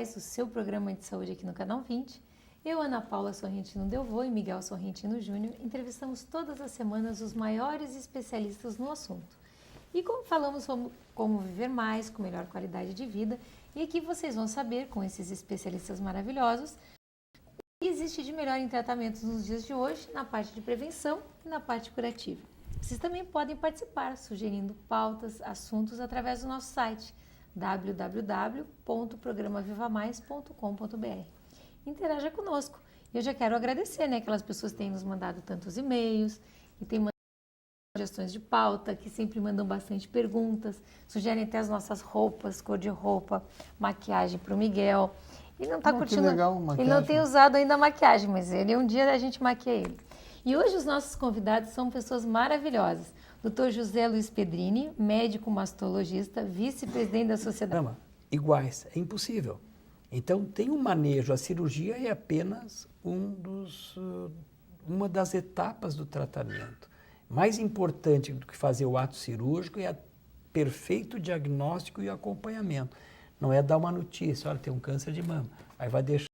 Mais, o seu programa de saúde aqui no Canal 20. Eu, Ana Paula Sorrentino Delvaux e Miguel Sorrentino Júnior, entrevistamos todas as semanas os maiores especialistas no assunto. E como falamos sobre como viver mais, com melhor qualidade de vida, e aqui vocês vão saber, com esses especialistas maravilhosos, o que existe de melhor em tratamentos nos dias de hoje, na parte de prevenção e na parte curativa. Vocês também podem participar, sugerindo pautas, assuntos através do nosso site www.programavivamais.com.br. Interaja conosco. Eu já quero agradecer, aquelas pessoas que têm nos mandado tantos e-mails, que têm mandado sugestões de pauta, que sempre mandam bastante perguntas, sugerem até as nossas roupas, cor de roupa, maquiagem para o Miguel. Ele não está curtindo. Que legal, maquiagem. Ele não tem usado ainda a maquiagem, mas um dia a gente maquia ele. E hoje os nossos convidados são pessoas maravilhosas. Dr. José Luiz Pedrini, médico mastologista, vice-presidente da Sociedade. Iguais, é impossível. Então tem um manejo, a cirurgia é apenas uma das etapas do tratamento. Mais importante do que fazer o ato cirúrgico é perfeito diagnóstico e acompanhamento. Não é dar uma notícia, olha, tem um câncer de mama, aí vai deixar